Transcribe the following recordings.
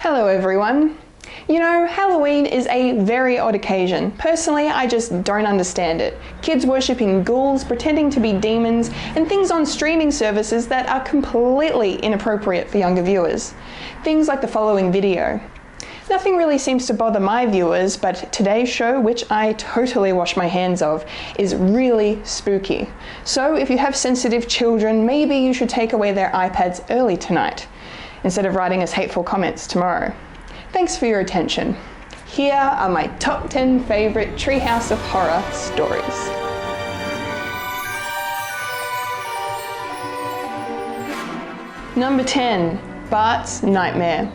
Hello everyone. You know, Halloween is a very odd occasion. Personally, I just don't understand it. Kids worshipping ghouls, pretending to be demons, and things on streaming services that are completely inappropriate for younger viewers. Things like the following video. Nothing really seems to bother my viewers, but today's show, which I totally wash my hands of, is really spooky. So if you have sensitive children, maybe you should take away their iPads early tonight, instead of writing us hateful comments tomorrow. Thanks for your attention. Here are my top 10 favourite Treehouse of Horror stories. Number 10, Bart's Nightmare.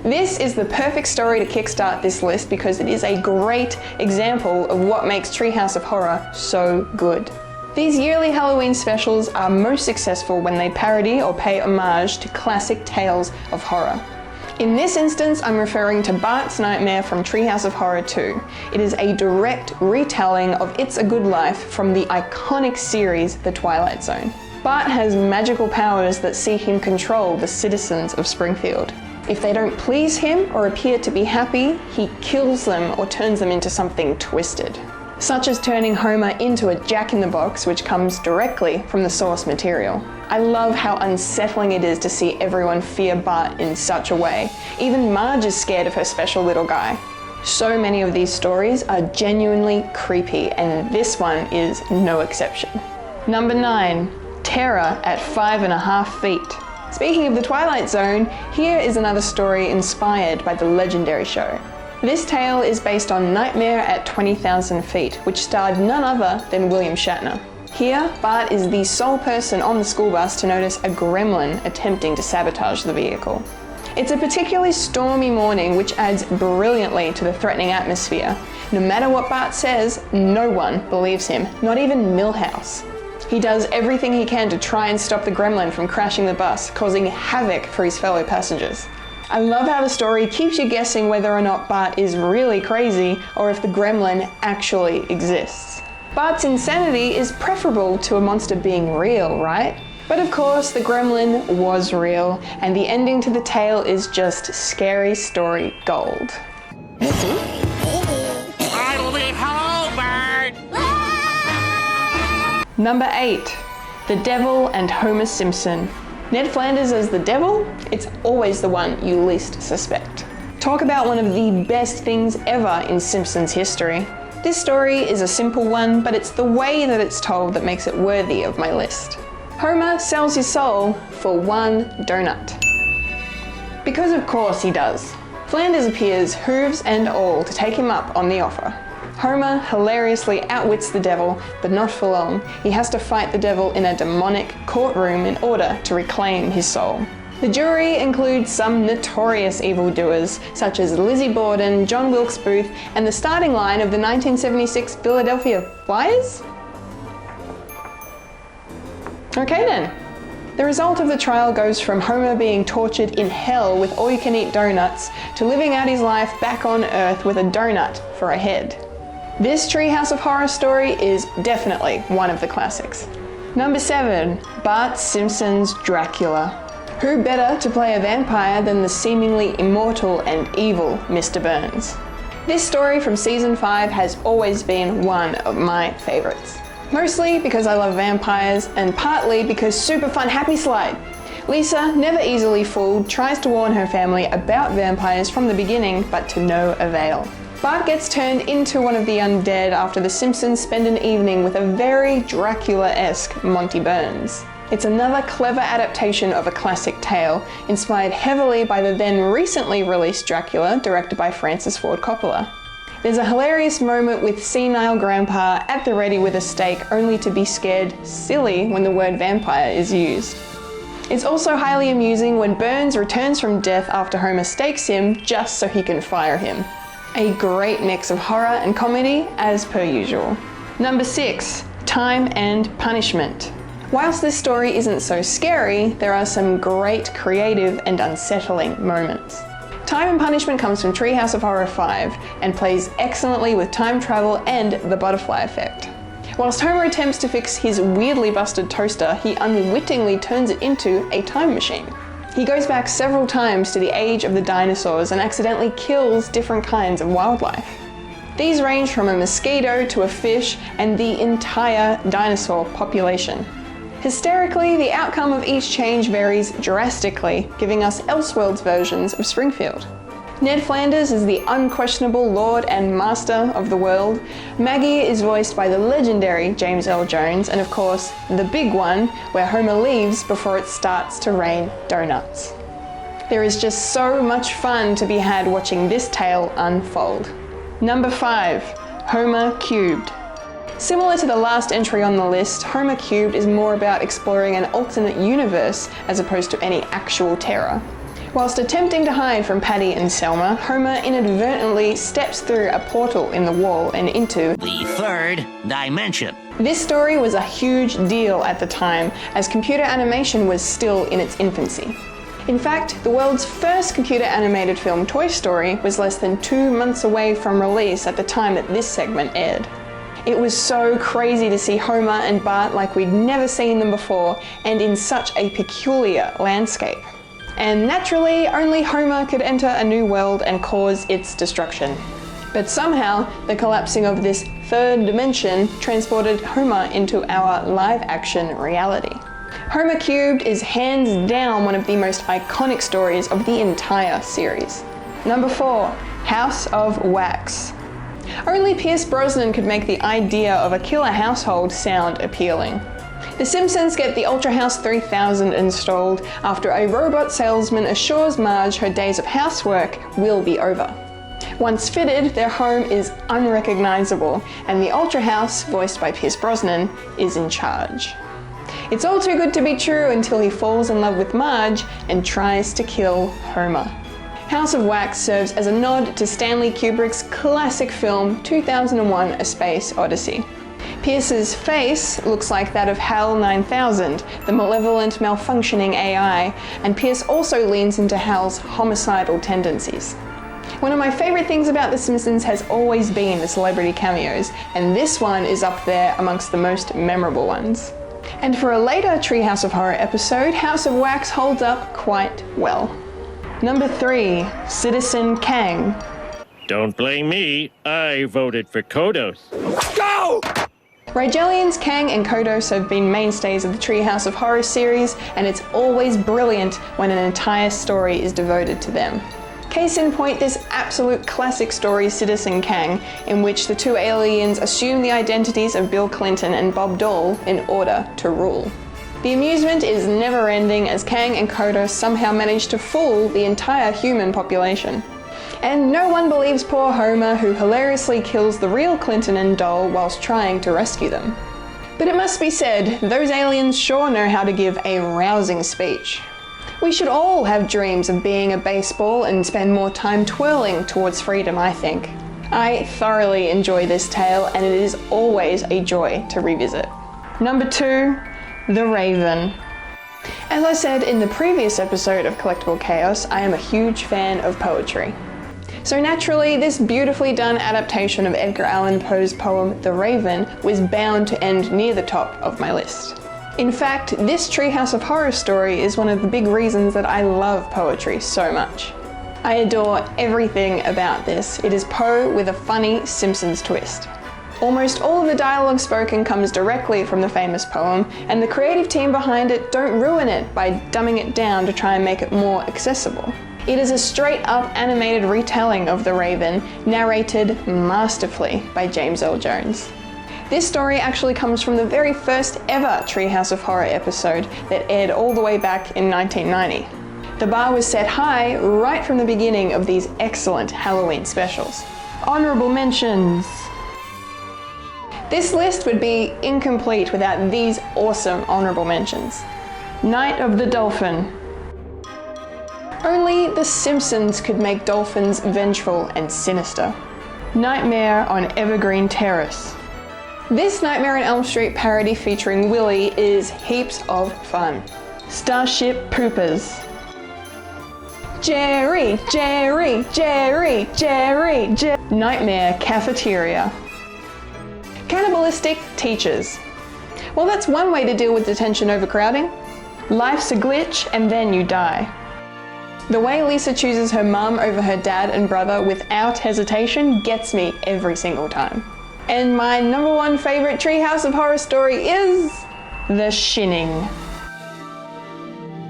This is the perfect story to kickstart this list because it is a great example of what makes Treehouse of Horror so good. These yearly Halloween specials are most successful when they parody or pay homage to classic tales of horror. In this instance, I'm referring to Bart's Nightmare from Treehouse of Horror 2. It is a direct retelling of It's a Good Life from the iconic series The Twilight Zone. Bart has magical powers that see him control the citizens of Springfield. If they don't please him or appear to be happy, he kills them or turns them into something twisted, such as turning Homer into a jack-in-the-box, which comes directly from the source material. I love how unsettling it is to see everyone fear Bart in such a way. Even Marge is scared of her special little guy. So many of these stories are genuinely creepy, and this one is no exception. Number 9, Terror at 5.5 feet. Speaking of the Twilight Zone, here is another story inspired by the legendary show. This tale is based on Nightmare at 20,000 Feet, which starred none other than William Shatner. Here, Bart is the sole person on the school bus to notice a gremlin attempting to sabotage the vehicle. It's a particularly stormy morning, which adds brilliantly to the threatening atmosphere. No matter what Bart says, no one believes him, not even Milhouse. He does everything he can to try and stop the gremlin from crashing the bus, causing havoc for his fellow passengers. I love how the story keeps you guessing whether or not Bart is really crazy or if the gremlin actually exists. Bart's insanity is preferable to a monster being real, right? But of course, the gremlin was real, and the ending to the tale is just scary story gold. I'll be home, Bart! Number 8, The Devil and Homer Simpson. Ned Flanders as the devil? It's always the one you least suspect. Talk about one of the best things ever in Simpsons history. This story is a simple one, but it's the way that it's told that makes it worthy of my list. Homer sells his soul for one donut. Because of course he does. Flanders appears, hooves and all, to take him up on the offer. Homer hilariously outwits the devil, but not for long. He has to fight the devil in a demonic courtroom in order to reclaim his soul. The jury includes some notorious evildoers, such as Lizzie Borden, John Wilkes Booth, and the starting line of the 1976 Philadelphia Flyers? Okay then. The result of the trial goes from Homer being tortured in hell with all-you-can-eat donuts to living out his life back on Earth with a donut for a head. This Treehouse of Horror story is definitely one of the classics. Number 7, Bart Simpson's Dracula. Who better to play a vampire than the seemingly immortal and evil Mr. Burns? This story from season 5 has always been one of my favourites. Mostly because I love vampires, and partly because super fun happy slide. Lisa, never easily fooled, tries to warn her family about vampires from the beginning, but to no avail. Bart gets turned into one of the undead after the Simpsons spend an evening with a very Dracula-esque Monty Burns. It's another clever adaptation of a classic tale, inspired heavily by the then recently released Dracula, directed by Francis Ford Coppola. There's a hilarious moment with senile grandpa at the ready with a steak, only to be scared silly when the word vampire is used. It's also highly amusing when Burns returns from death after Homer stakes him just so he can fire him. A great mix of horror and comedy, as per usual. Number 6, Time and Punishment. Whilst this story isn't so scary, there are some great creative and unsettling moments. Time and Punishment comes from Treehouse of Horror 5 and plays excellently with time travel and the butterfly effect. Whilst Homer attempts to fix his weirdly busted toaster, he unwittingly turns it into a time machine. He goes back several times to the age of the dinosaurs and accidentally kills different kinds of wildlife. These range from a mosquito to a fish and the entire dinosaur population. Hysterically, the outcome of each change varies drastically, giving us Elseworlds versions of Springfield. Ned Flanders is the unquestionable lord and master of the world. Maggie is voiced by the legendary James Earl Jones, and of course, the big one, where Homer leaves before it starts to rain donuts. There is just so much fun to be had watching this tale unfold. Number 5, Homer Cubed. Similar to the last entry on the list, Homer Cubed is more about exploring an alternate universe as opposed to any actual terror. Whilst attempting to hide from Patty and Selma, Homer inadvertently steps through a portal in the wall and into The third dimension. This story was a huge deal at the time, as computer animation was still in its infancy. In fact, the world's first computer animated film, Toy Story, was less than 2 months away from release at the time that this segment aired. It was so crazy to see Homer and Bart like we'd never seen them before, and in such a peculiar landscape. And naturally, only Homer could enter a new world and cause its destruction. But somehow, the collapsing of this third dimension transported Homer into our live-action reality. Homer Cubed is hands down one of the most iconic stories of the entire series. Number 4, House of Wax. Only Pierce Brosnan could make the idea of a killer household sound appealing. The Simpsons get the Ultra House 3000 installed after a robot salesman assures Marge her days of housework will be over. Once fitted, their home is unrecognizable, and the Ultra House, voiced by Pierce Brosnan, is in charge. It's all too good to be true until he falls in love with Marge and tries to kill Homer. House of Wax serves as a nod to Stanley Kubrick's classic film 2001: A Space Odyssey. Pierce's face looks like that of HAL 9000, the malevolent malfunctioning AI, and Pierce also leans into HAL's homicidal tendencies. One of my favourite things about The Simpsons has always been the celebrity cameos, and this one is up there amongst the most memorable ones. And for a later Treehouse of Horror episode, House of Wax holds up quite well. Number 3, Citizen Kang. Don't blame me. I voted for Kodos. Go! Rigelians Kang and Kodos have been mainstays of the Treehouse of Horror series, and it's always brilliant when an entire story is devoted to them. Case in point, this absolute classic story, Citizen Kang, in which the two aliens assume the identities of Bill Clinton and Bob Dole in order to rule. The amusement is never ending as Kang and Kodos somehow manage to fool the entire human population. And no one believes poor Homer, who hilariously kills the real Clinton and Dole whilst trying to rescue them. But it must be said, those aliens sure know how to give a rousing speech. We should all have dreams of being a baseball and spend more time twirling towards freedom, I think. I thoroughly enjoy this tale, and it is always a joy to revisit. Number 2, The Raven. As I said in the previous episode of Collectible Chaos, I am a huge fan of poetry. So naturally, this beautifully done adaptation of Edgar Allan Poe's poem The Raven was bound to end near the top of my list. In fact, this Treehouse of Horror story is one of the big reasons that I love poetry so much. I adore everything about this. It is Poe with a funny Simpsons twist. Almost all of the dialogue spoken comes directly from the famous poem, and the creative team behind it don't ruin it by dumbing it down to try and make it more accessible. It is a straight-up animated retelling of The Raven, narrated masterfully by James Earl Jones. This story actually comes from the very first ever Treehouse of Horror episode that aired all the way back in 1990. The bar was set high right from the beginning of these excellent Halloween specials. Honourable mentions. This list would be incomplete without these awesome honourable mentions. Night of the Dolphin. Only The Simpsons could make dolphins vengeful and sinister. Nightmare on Evergreen Terrace. This Nightmare on Elm Street parody featuring Willie is heaps of fun. Starship Poopers. Jerry, Jerry, Jerry, Jerry, Jerry. Nightmare Cafeteria. Cannibalistic Teachers. Well, that's one way to deal with detention overcrowding. Life's a glitch and then you die. The way Lisa chooses her mum over her dad and brother without hesitation gets me every single time. And my number one favourite Treehouse of Horror story is The Shinning.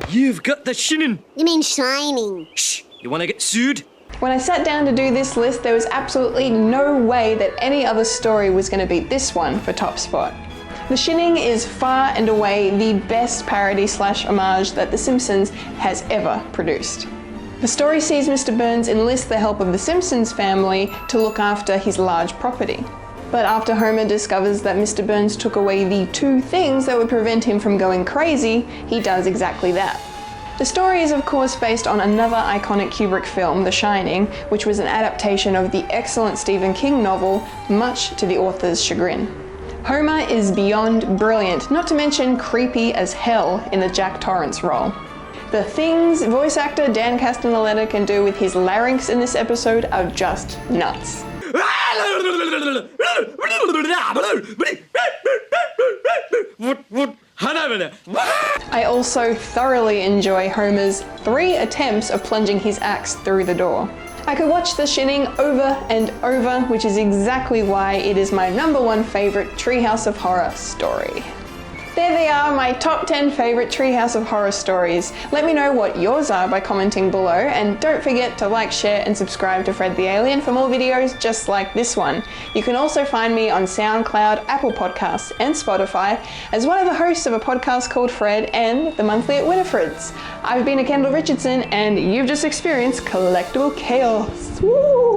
You've got the shinning. You mean shining? Shh, you wanna get sued? When I sat down to do this list, there was absolutely no way that any other story was going to beat this one for top spot. The Shinning is far and away the best parody / homage that The Simpsons has ever produced. The story sees Mr. Burns enlist the help of the Simpsons family to look after his large property. But after Homer discovers that Mr. Burns took away the two things that would prevent him from going crazy, he does exactly that. The story is of course based on another iconic Kubrick film, The Shining, which was an adaptation of the excellent Stephen King novel, much to the author's chagrin. Homer is beyond brilliant, not to mention creepy as hell in the Jack Torrance role. The things voice actor Dan Castellaneta can do with his larynx in this episode are just nuts. I also thoroughly enjoy Homer's 3 attempts of plunging his axe through the door. I could watch The Shinning over and over, which is exactly why it is my number one favourite Treehouse of Horror story. There they are, my top 10 favourite Treehouse of Horror stories. Let me know what yours are by commenting below, and don't forget to like, share and subscribe to Fred the Alien for more videos just like this one. You can also find me on SoundCloud, Apple Podcasts and Spotify as one of the hosts of a podcast called Fred and the Monthly at Winifred's. I've been a Kendall Richardson and you've just experienced Collectible Chaos. Woo!